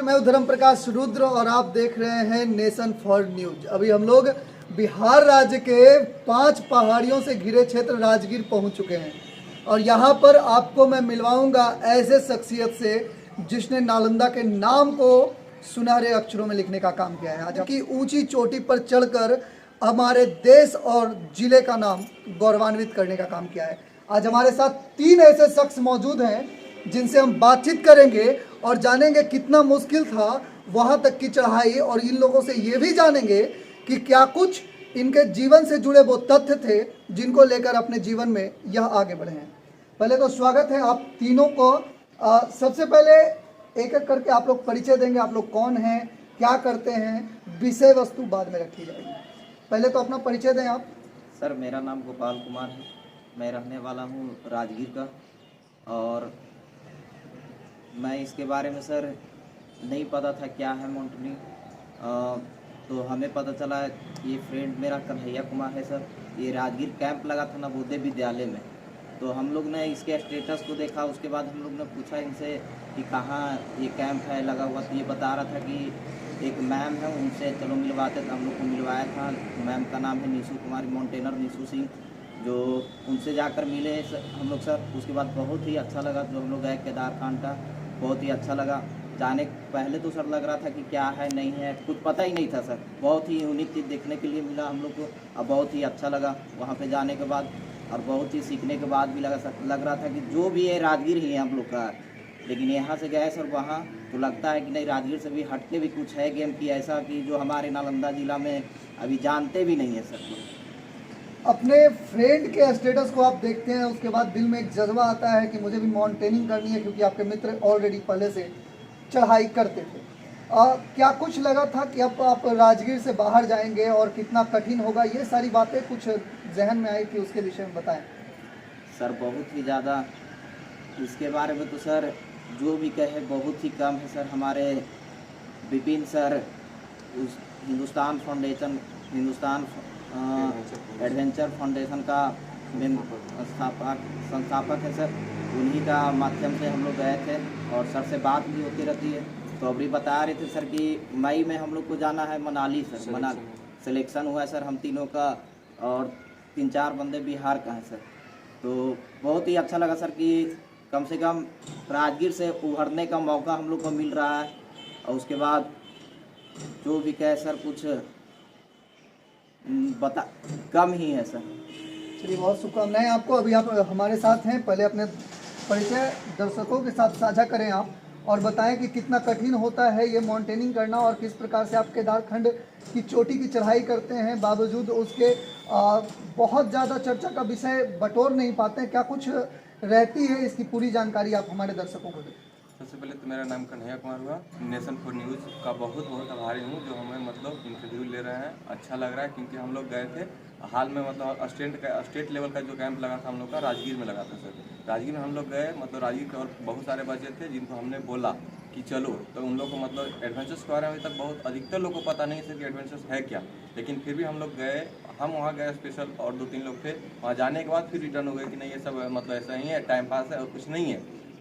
नमस्कार, मैं धर्म प्रकाश रुद्र और आप देख रहे हैं नेशन फॉर न्यूज। अभी हम लोग बिहार राज्य के 5 पहाड़ियों से घिरे क्षेत्र राजगीर पहुंच चुके हैं और यहां पर आपको मैं मिलवाऊंगा ऐसे शख्सियत से जिसने नालंदा के नाम को सुनहरे अक्षरों में लिखने का काम किया है। आज की ऊंची चोटी पर चढ़कर हमारे देश और जिले का नाम गौरवान्वित करने का काम किया है। आज हमारे साथ 3 ऐसे शख्स मौजूद हैं जिनसे हम बातचीत करेंगे और जानेंगे कितना मुश्किल था वहां तक की चढ़ाई, और इन लोगों से ये भी जानेंगे कि क्या कुछ इनके जीवन से जुड़े वो तथ्य थे जिनको लेकर अपने जीवन में यह आगे बढ़े हैं। पहले तो स्वागत है आप तीनों को। सबसे पहले एक एक करके आप लोग परिचय देंगे, आप लोग कौन हैं, क्या करते हैं, विषय वस्तु बाद में रखी जाएगी। पहले तो अपना परिचय दें आप। सर, मेरा नाम गोपाल कुमार है, मैं रहने वाला हूँ राजगीर का। और मैं इसके बारे में सर नहीं पता था क्या है माउंटेनिंग, तो हमें पता चला ये फ्रेंड मेरा कन्हैया कुमार है सर, ये राजगीर कैंप लगा था नवोदय विद्यालय में। तो हम लोग ने इसके स्टेटस को देखा, उसके बाद हम लोग ने पूछा इनसे कि कहाँ ये कैंप है लगा हुआ। तो ये बता रहा था कि एक मैम है, उनसे चलो मिलवाते। तो हम लोग को मिलवाया था। मैम का नाम है नीशू कुमारी, माउंटेनर नीशू सिंह। जो उनसे जाकर मिले हम लोग सर, उसके बाद बहुत ही अच्छा लगा। जो हम लोग गए केदारकांड, बहुत ही अच्छा लगा। जाने पहले तो सर लग रहा था कि क्या है नहीं है, कुछ पता ही नहीं था सर। बहुत ही यूनिक चीज़ देखने के लिए मिला हम लोग को और बहुत ही अच्छा लगा वहाँ पे जाने के बाद। और बहुत ही सीखने के बाद भी लग रहा था कि जो भी है राजगीर ही है हम लोग का। लेकिन यहाँ से गए सर वहाँ तो लगता है कि नहीं, राजगीर से भी हट के भी कुछ है गेम की ऐसा कि जो हमारे नालंदा ज़िला में अभी जानते भी नहीं है सर। अपने फ्रेंड के स्टेटस को आप देखते हैं, उसके बाद दिल में एक जज्बा आता है कि मुझे भी माउंटेनिंग करनी है, क्योंकि आपके मित्र ऑलरेडी पहले से चढ़ाई करते थे। क्या कुछ लगा था कि अब आप राजगीर से बाहर जाएंगे और कितना कठिन होगा, ये सारी बातें कुछ जहन में आई कि उसके विषय में बताएं। सर बहुत ही ज़्यादा इसके बारे में तो सर जो भी कहे बहुत ही कम है सर। हमारे विपिन सर उस हिंदुस्तान एडवेंचर फाउंडेशन का संस्थापक है सर, उन्हीं का माध्यम से हम लोग गए थे और सर से बात भी होती रहती है। तो अभी बता रहे थे सर कि मई में हम लोग को जाना है मनाली सर। मनाली सिलेक्शन हुआ है सर हम तीनों का, और 3-4 बंदे बिहार का हैं सर। तो बहुत ही अच्छा लगा सर कि कम से कम राजगीर से उभरने का मौका हम लोग को मिल रहा है। और उसके बाद जो भी कहे सर कुछ बता कम ही है सर। चलिए, बहुत शुभकामनाएं आपको। अभी आप हमारे साथ हैं, पहले अपने परिचय दर्शकों के साथ साझा करें आप और बताएं कि कितना कठिन होता है ये माउंटेनिंग करना और किस प्रकार से आप केदारखंड की चोटी की चढ़ाई करते हैं, बावजूद उसके बहुत ज़्यादा चर्चा का विषय बटोर नहीं पाते हैं। क्या कुछ रहती है इसकी पूरी जानकारी आप हमारे दर्शकों को दें। सबसे पहले तो मेरा नाम कन्हैया कुमार हुआ, नेशन फॉर न्यूज़ का बहुत बहुत आभारी हूँ जो हमें मतलब इंटरव्यू ले रहे हैं। अच्छा लग रहा है क्योंकि हम लोग गए थे हाल में, मतलब स्टेट लेवल का जो कैंप लगा था हम लोग का राजगीर में लगा था सर। राजगीर में हम लोग गए, मतलब राजगीर के और बहुत सारे बच्चे थे जिनको हमने बोला कि चलो, तो उन लोग को मतलब एडवेंचर्स के बारे में अभी तक बहुत अधिकतर लोग को पता नहीं है कि एडवेंचर्स है क्या। लेकिन फिर भी हम लोग गए, हम वहाँ गए स्पेशल, और 2-3 लोग थे। वहाँ जाने के बाद फिर रिटर्न हो गए कि नहीं ये सब मतलब ऐसा ही है, टाइम पास है और कुछ नहीं है।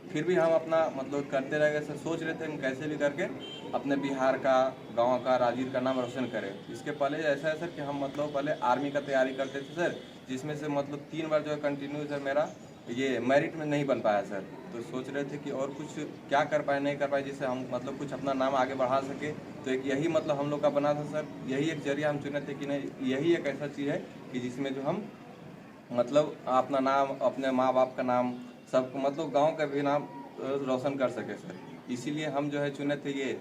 फिर भी हम अपना मतलब करते रह गए सर। सोच रहे थे हम कैसे भी करके अपने बिहार का, गांव का, राजगीर का नाम रोशन करें। इसके पहले ऐसा है सर कि हम मतलब पहले आर्मी का तैयारी करते थे सर, जिसमें से मतलब 3 बार जो है कंटिन्यू सर मेरा ये मेरिट में नहीं बन पाया सर। तो सोच रहे थे कि और कुछ क्या कर पाए नहीं कर पाए जिससे हम मतलब कुछ अपना नाम आगे बढ़ा सके। तो एक यही मतलब हम लोग का बना था सर, यही एक जरिया हम चुने थे कि नहीं यही एक ऐसा चीज़ है कि जिसमें जो हम मतलब अपना नाम, अपने माँ बाप का नाम, सबको मतलब गांव का भी नाम रोशन कर सके सर। इसीलिए हम जो है चुने थे ये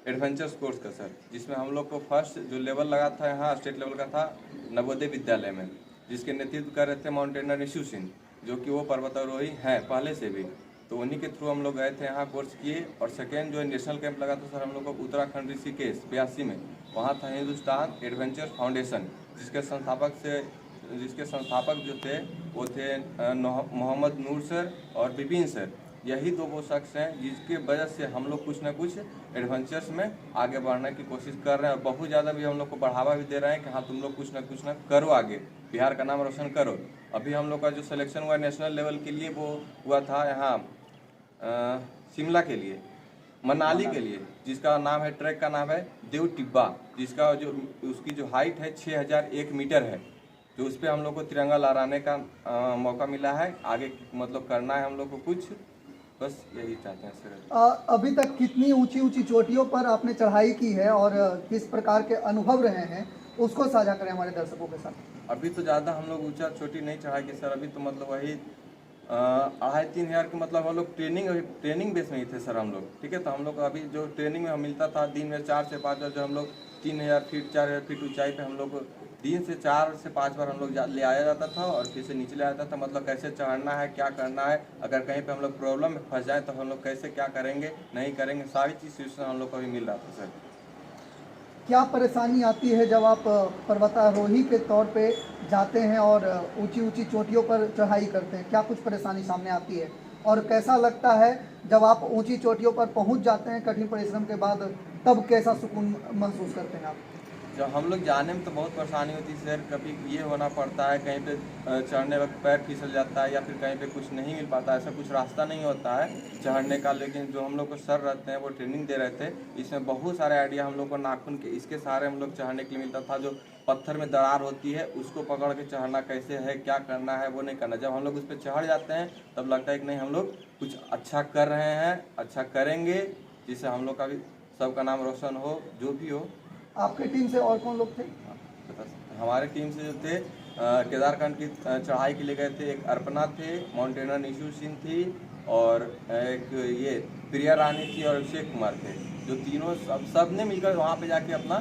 एडवेंचर्स कोर्स का सर, जिसमें हम लोग को फर्स्ट जो लेवल लगा था यहाँ स्टेट लेवल का था नवोदय विद्यालय में, जिसके नेतृत्व कर रहे थे माउंटेनर नीशू सिंह, जो कि वो पर्वतारोही हैं पहले से भी। तो उन्हीं के थ्रू हम लोग गए थे यहाँ कोर्स किए। और सेकेंड जो नेशनल कैंप लगा था सर हम लोग को उत्तराखंड ऋषिकेश 82 में, वहाँ था हिंदुस्तान एडवेंचर फाउंडेशन, जिसके संस्थापक जो थे वो थे मोहम्मद नूर सर और विपिन सर। यही 2 वो शख्स हैं जिसके वजह से हम लोग कुछ ना कुछ एडवेंचर्स में आगे बढ़ने की कोशिश कर रहे हैं। और बहुत ज़्यादा भी हम लोग को बढ़ावा भी दे रहे हैं कि हाँ तुम लोग कुछ ना करो, आगे बिहार का नाम रोशन करो। अभी हम लोग का जो सिलेक्शन हुआ नेशनल लेवल के लिए वो हुआ था यहाँ शिमला के लिए। मनाली के लिए, जिसका नाम है, ट्रैक का नाम है देव टिब्बा, जिसका जो उसकी जो हाइट है 6001 मीटर है। तो उस पर हम लोग को तिरंगा लहराने का मौका मिला है। आगे मतलब करना है हम लोग को कुछ, बस यही चाहते हैं सर। अभी तक कितनी ऊंची ऊंची चोटियों पर आपने चढ़ाई की है और किस प्रकार के अनुभव रहे हैं, उसको साझा करें हमारे दर्शकों के साथ। अभी तो ज़्यादा हम लोग ऊंचा चोटी नहीं चढ़ाई कि सर, अभी तो मतलब वही 2,500-3,000 के मतलब हम लोग ट्रेनिंग बेस में ही थे सर हम लोग। ठीक है, तो हम लोग अभी जो ट्रेनिंग में हम मिलता था दिन में 4 से 5 बार, जो हम लोग 3,000 फीट 4,000 फीट ऊंचाई पे हम लोग दिन से 4 से 5 बार हम लोग ले आया जाता था और फिर से नीचे ले आया जाता था। मतलब कैसे चढ़ना है, क्या करना है, अगर कहीं पे हम लोग प्रॉब्लम में फंस जाए तो हम लोग कैसे क्या करेंगे, नहीं करेंगे, सारी चीज़ सिचुएशन हम लोग को अभी मिल रहा था सर। क्या परेशानी आती है जब आप पर्वतारोही के तौर पे जाते हैं और ऊंची ऊंची चोटियों पर चढ़ाई करते हैं, क्या कुछ परेशानी सामने आती है और कैसा लगता है जब आप ऊंची चोटियों पर पहुंच जाते हैं कठिन परिश्रम के बाद, तब कैसा सुकून महसूस करते हैं आप? जब हम लोग जाने में तो बहुत परेशानी होती है सर। कभी ये होना पड़ता है कहीं पे चढ़ने वक्त पैर फिसल जाता है या फिर कहीं पे कुछ नहीं मिल पाता, ऐसा कुछ रास्ता नहीं होता है चढ़ने का। लेकिन जो हम लोग को सर रहते हैं वो ट्रेनिंग दे रहे थे, इसमें बहुत सारे आइडिया हम लोग को नाखून के इसके सहारे हम लोग चढ़ने के लिए मिलता था। जो पत्थर में दरार होती है उसको पकड़ के चढ़ना कैसे है, क्या करना है, वो नहीं करना। जब हम लोग उस पर चढ़ जाते हैं तब लगता है कि नहीं हम लोग कुछ अच्छा कर रहे हैं, अच्छा करेंगे, जिससे हम लोग का भी सबका नाम रोशन हो, जो भी हो। आपकी टीम से और कौन लोग थे? हमारे टीम से जो थे केदारखंड की चढ़ाई के लिए गए थे, एक अर्पणा थे, माउंटेनर निशु सिंह थी और एक ये प्रिया रानी थी और अभिषेक कुमार थे। जो तीनों सब ने मिलकर वहाँ पे जाके अपना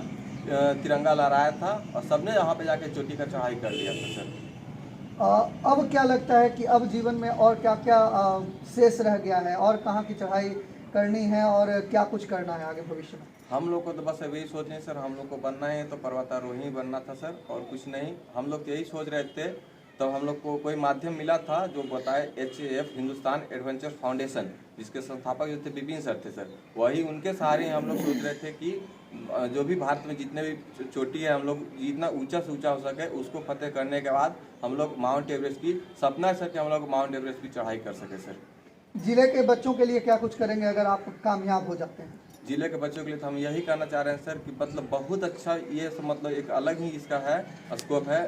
तिरंगा लहराया था और सबने वहाँ पे जाके चोटी का चढ़ाई कर लिया था सर। अब क्या लगता है कि अब जीवन में और क्या क्या शेष रह गया है और कहाँ की चढ़ाई करनी है और क्या कुछ करना है आगे भविष्य में? हम लोग को तो बस यही सोच रहे हैं सर, हम लोग को बनना है तो पर्वतारोही बनना था सर, और कुछ नहीं। हम लोग यही सोच रहे थे, तो हम लोग को कोई माध्यम मिला था जो बताए HAF हिंदुस्तान एडवेंचर फाउंडेशन, जिसके संस्थापक जो थे विपिन सर थे सर। वही उनके सहारे हम लोग सोच रहे थे कि जो भी भारत में जितने भी चोटी है हम लोग जितना ऊंचा से ऊंचा हो सके उसको फतेह करने के बाद हम लोग माउंट एवरेस्ट की सपना है सर कि हम लोग माउंट एवरेस्ट की चढ़ाई कर सके सर। जिले के बच्चों के लिए क्या कुछ करेंगे अगर आप कामयाब हो जाते हैं? जिले के बच्चों के लिए तो हम यही कहना चाह रहे हैं सर कि मतलब बहुत अच्छा ये मतलब एक अलग ही इसका है स्कोप है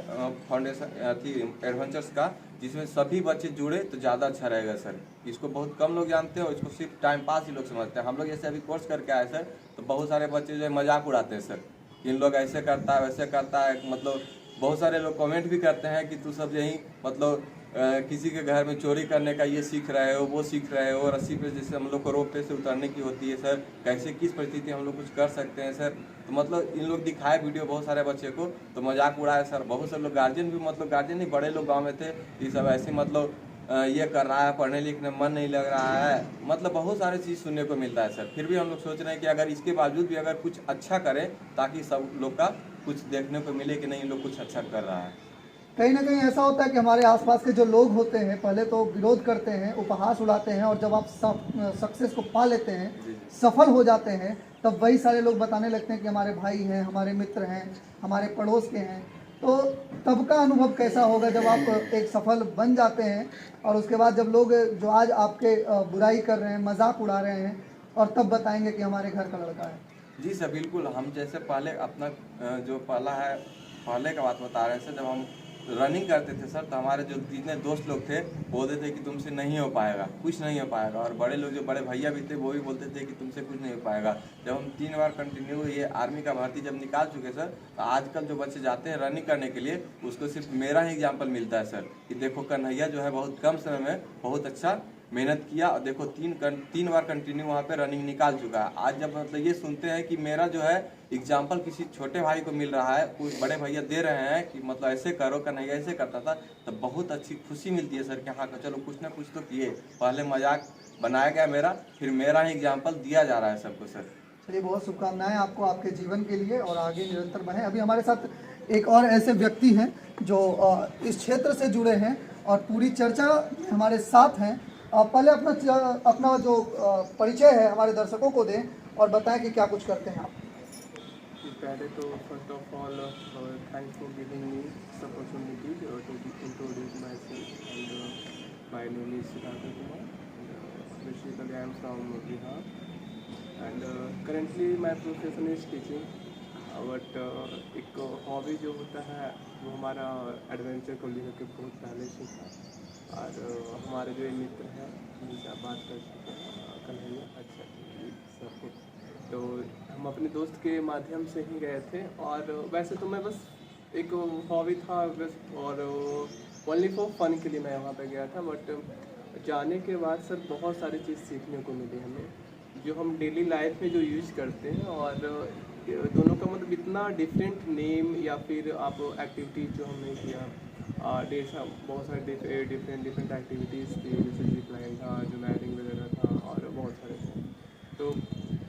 फाउंडेशन एडवेंचर्स का, जिसमें सभी बच्चे जुड़े तो ज़्यादा अच्छा रहेगा सर। इसको बहुत कम लोग जानते हैं और इसको सिर्फ टाइम पास ही लोग समझते हैं। हम लोग जैसे अभी कोर्स करके आए सर, तो बहुत सारे बच्चे जो है मजाक उड़ाते हैं सर, इन लोग ऐसे करता है वैसे करता है। मतलब बहुत सारे लोग कमेंट भी करते हैं कि तू सब यही मतलब किसी के घर में चोरी करने का ये सीख रहे हो, वो सीख रहे हो, रस्सी पे जैसे हम लोग को रोप पे से उतरने की होती है सर, कैसे किस परिस्थिति हम लोग कुछ कर सकते हैं सर। तो मतलब इन लोग दिखाए वीडियो बहुत सारे बच्चे को तो मजाक उड़ाए सर। बहुत सारे लोग गार्जियन भी मतलब गार्जियन नहीं बड़े लोग गाँव में थे, ये सब ऐसे मतलब ये कर रहा है, पढ़ने लिखने में मन नहीं लग रहा है, मतलब बहुत सारी चीज़ सुनने को मिलता है सर। फिर भी हम लोग सोच रहे हैं कि अगर इसके बावजूद भी अगर कुछ अच्छा करें ताकि सब लोग का कुछ देखने को मिले कि नहीं लोग कुछ अच्छा कर रहा है। कहीं ना कहीं ऐसा होता है कि हमारे आसपास के जो लोग होते हैं पहले तो विरोध करते हैं, उपहास उड़ाते हैं, और जब आप सक्सेस को पा लेते हैं, सफल हो जाते हैं, तब वही सारे लोग बताने लगते हैं कि हमारे भाई हैं, हमारे मित्र हैं, हमारे पड़ोस के हैं। तो तब का अनुभव कैसा होगा जब आप एक सफल बन जाते हैं और उसके बाद जब लोग जो आज आपके बुराई कर रहे हैं, मजाक उड़ा रहे हैं, और तब बताएंगे कि हमारे घर का लड़का है? जी सर बिल्कुल। हम जैसे पहले अपना जो पहला है पहले का बात बता रहे हैं सर, जब हम रनिंग करते थे सर तो हमारे जो जितने दोस्त लोग थे बोलते थे कि तुमसे नहीं हो पाएगा, कुछ नहीं हो पाएगा। और बड़े लोग जो बड़े भैया भी थे वो भी बोलते थे कि तुमसे कुछ नहीं हो पाएगा। जब हम 3 बार कंटिन्यू ये आर्मी का भर्ती जब निकाल चुके सर, तो आजकल जो बच्चे जाते हैं रनिंग करने के लिए उसको सिर्फ मेरा ही एग्जाम्पल मिलता है सर कि देखो कन्हैया जो है बहुत कम समय में बहुत अच्छा मेहनत किया और देखो 3 बार कंटिन्यू वहाँ पे रनिंग निकाल चुका है। आज जब मतलब ये सुनते हैं कि मेरा जो है एग्जाम्पल किसी छोटे भाई को मिल रहा है, कोई बड़े भैया दे रहे हैं कि मतलब ऐसे करो, कन्हैया ऐसे करता था, तो बहुत अच्छी खुशी मिलती है सर कि हाँ चलो कुछ ना कुछ तो किए। पहले मजाक बनाया गया मेरा, फिर मेरा ही एग्जाम्पल दिया जा रहा है सबको सर। चलिए, बहुत शुभकामनाएं आपको आपके जीवन के लिए और आगे निरंतर बढ़ें। अभी हमारे साथ एक और ऐसे व्यक्ति हैं जो इस क्षेत्र से जुड़े हैं और पूरी चर्चा हमारे साथ हैं। पहले अपना जो परिचय है हमारे दर्शकों को दें और बताएं कि क्या कुछ करते हैं आप। पहले तो first of all thanks for giving me this opportunity to introduce myself and my name is Siddharth Kumar. Basically I am from Bihar and currently my profession is teaching, but एक हॉबी जो होता है वो हमारा एडवेंचर को लेकर के बहुत पहले से था। और हमारे जो मित्र हैं जिनसे आप बात कर चुके हैं कन्हैया, अच्छा सबको, तो हम अपने दोस्त के माध्यम से ही गए थे। और वैसे तो मैं बस एक हॉबी था बस, और ओनली फॉर फन के लिए मैं वहाँ पे गया था। बट जाने के बाद सर बहुत सारी चीज़ सीखने को मिली हमें, जो हम डेली लाइफ में जो यूज़ करते हैं। और दोनों का मतलब इतना डिफरेंट नेम या फिर आप एक्टिविटीज़ जो हमने किया, ढेर सा बहुत सारे डिफरेंट एक्टिविटीज़ थी, जैसे जिप लाइन था, जूनायरिंग वगैरह था, और बहुत सारे थे। तो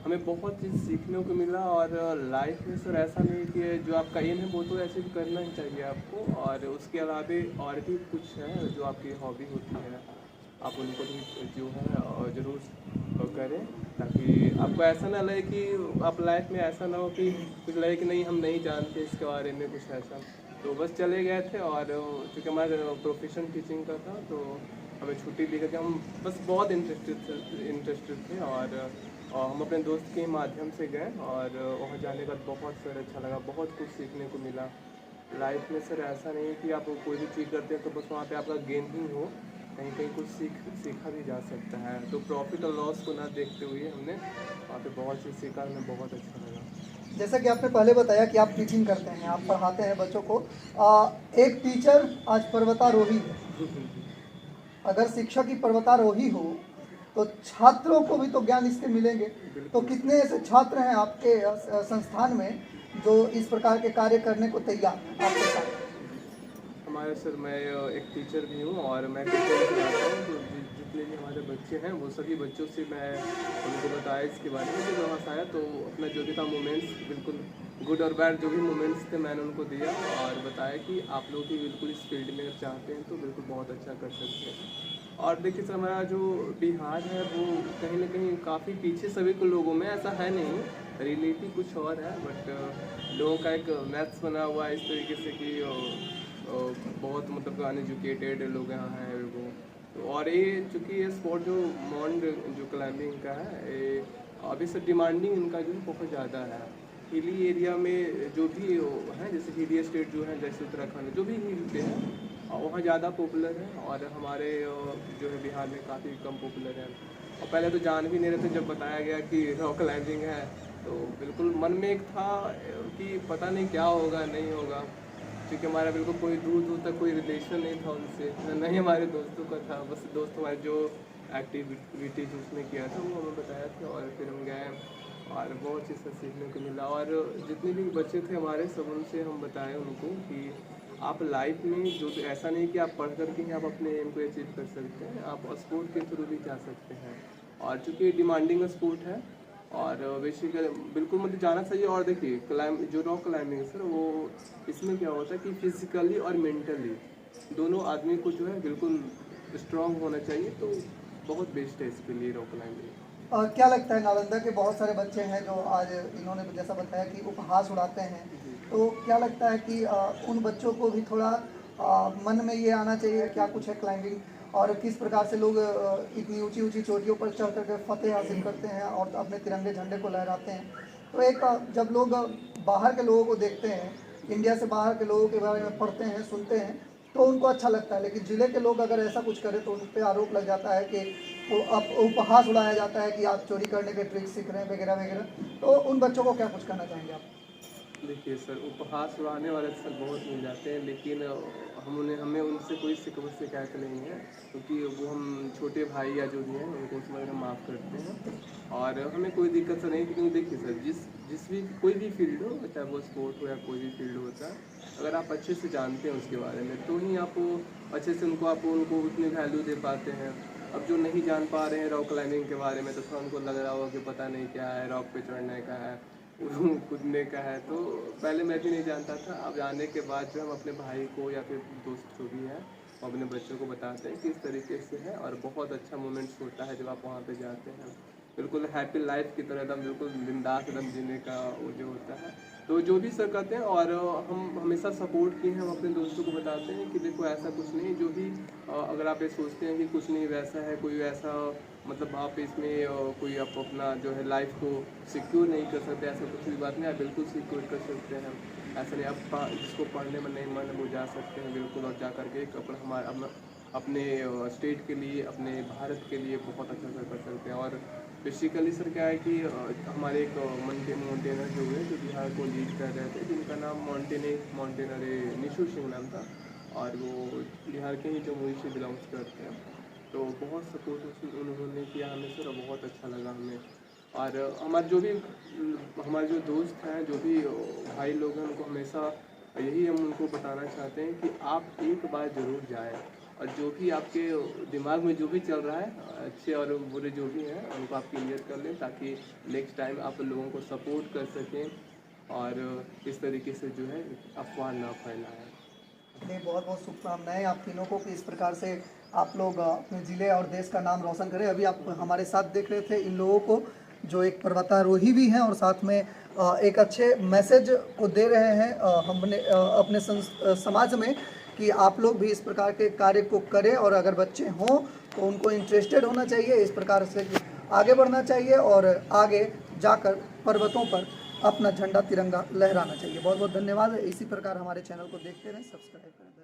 हमें बहुत चीज़ सीखने को मिला। और लाइफ में सर ऐसा नहीं कि जो आपका एम है वो तो ऐसे भी करना ही चाहिए आपको, और उसके अलावा और भी कुछ है जो आपकी हॉबी होती है, आप उनको भी जो है ज़रूर करें, ताकि आपको ऐसा ना लगे कि आप लाइफ में ऐसा ना हो कि कुछ लगे कि नहीं हम नहीं जानते इसके बारे में कुछ ऐसा। तो बस चले गए थे, और चूँकि हमारा प्रोफेशन टीचिंग का था तो हमें छुट्टी दी करके हम बस बहुत इंटरेस्टेड थे। और हम अपने दोस्त के माध्यम से गए, और वहाँ जाने के बाद बहुत सर अच्छा लगा, बहुत कुछ सीखने को मिला। लाइफ में सर ऐसा नहीं है कि आप कोई भी चीज़ करते हैं तो बस वहाँ पे आपका गेन ही हो, कहीं कहीं कुछ सीखा भी जा सकता है। तो प्रॉफिट और लॉस को ना देखते हुए हमने वहाँ पे बहुत चीज़ सीखा, हमें बहुत अच्छा लगा। जैसा कि आपने पहले बताया कि आप टीचिंग करते हैं, आप पढ़ाते हैं बच्चों को। एक टीचर आज पर्वतारोही है। अगर शिक्षक ही पर्वतारोही हो तो छात्रों को भी तो ज्ञान इसके मिलेंगे। तो कितने ऐसे छात्र हैं आपके संस्थान में जो इस प्रकार के कार्य करने को तैयार हैं आपके साथ? हमारे सर, मैं एक टीचर भी हूँ और मैं ट्यूशन कराता हूँ। तो जितने भी हमारे बच्चे हैं वो सभी बच्चों से मैं उनको बताया इसके बारे में, जब वहाँ से आया तो अपना जो भी था मोमेंट्स, बिल्कुल गुड और बैड जो भी मोमेंट्स थे मैंने उनको दिया, और बताया कि आप लोग भी बिल्कुल इस फील्ड में अगर चाहते हैं तो बिल्कुल बहुत अच्छा कर सकते हैं। और देखिए सर, हमारा जो बिहार है वो कहीं ना कहीं काफ़ी पीछे सभी को लोगों में, ऐसा है नहीं, रियलिटी कुछ और है। बट लोगों का एक मैथ्स बना हुआ है इस तरीके से कि बहुत मतलब अनएजुकेटेड लोग यहाँ हैं वो। तो और ये चूँकि ये स्पोर्ट जो माउंट जो क्लाइंबिंग का है, ये अभी से डिमांडिंग इनका जो है बहुत ज़्यादा है। हिली एरिया में जो भी है, जैसे हिली स्टेट जो है, जैसे उत्तराखंड जो भी हिल पे है वहाँ ज़्यादा पॉपुलर है, और हमारे जो है बिहार में काफ़ी कम पॉपुलर है। और पहले तो जान भी नहीं रहे थे, जब बताया गया कि रॉक क्लाइंबिंग है तो बिल्कुल मन में एक था कि पता नहीं क्या होगा नहीं होगा, क्योंकि हमारा बिल्कुल कोई दूर दूर तक कोई रिलेशन नहीं था उनसे, ना ही हमारे दोस्तों का था। बस दोस्त हमारे जो एक्टिविटीज़ उसने किया था वो हमें बताया था, और फिर हम गए और बहुत चीज़ सीखने को मिला। और जितने भी बच्चे थे हमारे, सब उनसे हम बताए उनको कि आप लाइफ में जो ऐसा नहीं कि आप पढ़ करके ही आप अपने एम को अचीव कर सकते हैं, आप स्पोर्ट के थ्रू भी जा सकते हैं। और चूँकि डिमांडिंग स्पोर्ट है, और बेसिकली बिल्कुल मतलब जाना चाहिए। और देखिए जो रॉक क्लाइंबिंग है सर, वो इसमें क्या होता है कि फिजिकली और मेंटली दोनों आदमी को जो है बिल्कुल स्ट्रांग होना चाहिए, तो बहुत बेस्ट है इसके लिए रॉक क्लाइंबिंग। और क्या लगता है, नालंदा के बहुत सारे बच्चे हैं जो आज इन्होंने जैसा बताया कि उपहास उड़ाते हैं, तो क्या लगता है कि उन बच्चों को भी थोड़ा मन में ये आना चाहिए क्या कुछ है क्लाइंबिंग, और किस प्रकार से लोग इतनी ऊंची ऊंची चोटियों पर चढ़ करके फतेह हासिल करते हैं और अपने तिरंगे झंडे को लहराते हैं। तो एक जब लोग बाहर के लोगों को देखते हैं, इंडिया से बाहर के लोगों के बारे में पढ़ते हैं, सुनते हैं, तो उनको अच्छा लगता है। लेकिन ज़िले के लोग अगर ऐसा कुछ करें तो उन पर आरोप लग जाता है कि वो अब उपहास उड़ाया जाता है कि आप चोरी करने के ट्रिक सीख रहे हैं वगैरह वगैरह। तो उन बच्चों को क्या कुछ कहना चाहेंगे आप? देखिए सर, उपहास उड़ाने वाले सर बहुत मिल जाते हैं, लेकिन हमें उनसे कोई शिकायत नहीं है, क्योंकि वो हम छोटे भाई या जो भी हैं उनको उस वगैरह माफ़ करते हैं, और हमें कोई दिक्कत से नहीं। क्योंकि देखिए सर, जिस भी कोई भी फील्ड हो, चाहे वो स्पोर्ट हो या कोई भी फील्ड होता है, अगर आप अच्छे से जानते हैं उसके बारे में तो ही आप अच्छे से उनको उतनी वैल्यू दे पाते हैं। अब जो नहीं जान पा रहे हैं रॉक क्लाइंबिंग के बारे में, तो थोड़ा उनको लग रहा होगा कि पता नहीं क्या है, रॉक पे चढ़ने का है, कूदने का है। तो पहले मैं भी नहीं जानता था, अब जाने के बाद जो हम अपने भाई को या फिर दोस्त जो भी है वो अपने बच्चों को बताते हैं कि इस तरीके से है, और बहुत अच्छा मोमेंट्स होता है जब आप वहाँ पे जाते हैं। बिल्कुल हैप्पी लाइफ की तरह एकदम बिल्कुल बिंदास एकदम जीने का वो जो होता है। तो जो भी सर कहते हैं, और हम हमेशा सपोर्ट किए हैं, हम अपने दोस्तों को बताते हैं कि देखो ऐसा कुछ नहीं, जो भी अगर आप ये सोचते हैं कि कुछ नहीं वैसा है, कोई ऐसा मतलब आप इसमें कोई आप अपना जो है लाइफ को सिक्योर नहीं कर सकते, ऐसा कुछ भी बात नहीं, आप बिल्कुल सिक्योर कर सकते हैं। ऐसा नहीं, आप जिसको पढ़ने में नहीं मन वो जा सकते हैं बिल्कुल, और जा करके एक अपने स्टेट के लिए, अपने भारत के लिए बहुत अच्छा कर सकते हैं। और बेसिकली सर क्या है कि हमारे एक माउंटेनर जो हुए जो बिहार को लीड कर रहे थे, जिनका नाम माउंटेनर निशु सिंह नाम था, और वो बिहार के ही जमुई से बिलोंग्स करते हैं। तो बहुत सपोर्ट उन्होंने किया हमें सर, और बहुत अच्छा लगा हमें। और हमारे जो दोस्त हैं, जो भी भाई लोग हैं, उनको हमेशा यही हम उनको बताना चाहते हैं कि आप एक बार ज़रूर जाएं, और जो भी आपके दिमाग में जो भी चल रहा है, अच्छे और बुरे जो भी हैं, उनको आप क्लियर कर लें, ताकि नेक्स्ट टाइम आप लोगों को सपोर्ट कर सकें और इस तरीके से जो है अफवाह ना फैलाएं। नहीं, बहुत बहुत शुभकामनाएं आप तीनों को कि इस प्रकार से आप लोग अपने ज़िले और देश का नाम रोशन करें। अभी आप हमारे साथ देख रहे थे इन लोगों को जो एक पर्वतारोही भी हैं और साथ में एक अच्छे मैसेज को दे रहे हैं हमने अपने समाज में कि आप लोग भी इस प्रकार के कार्य को करें, और अगर बच्चे हों तो उनको इंटरेस्टेड होना चाहिए, इस प्रकार से आगे बढ़ना चाहिए और आगे जाकर पर्वतों पर अपना झंडा तिरंगा लहराना चाहिए। बहुत बहुत धन्यवाद। इसी प्रकार हमारे चैनल को देखते रहें, सब्सक्राइब करें।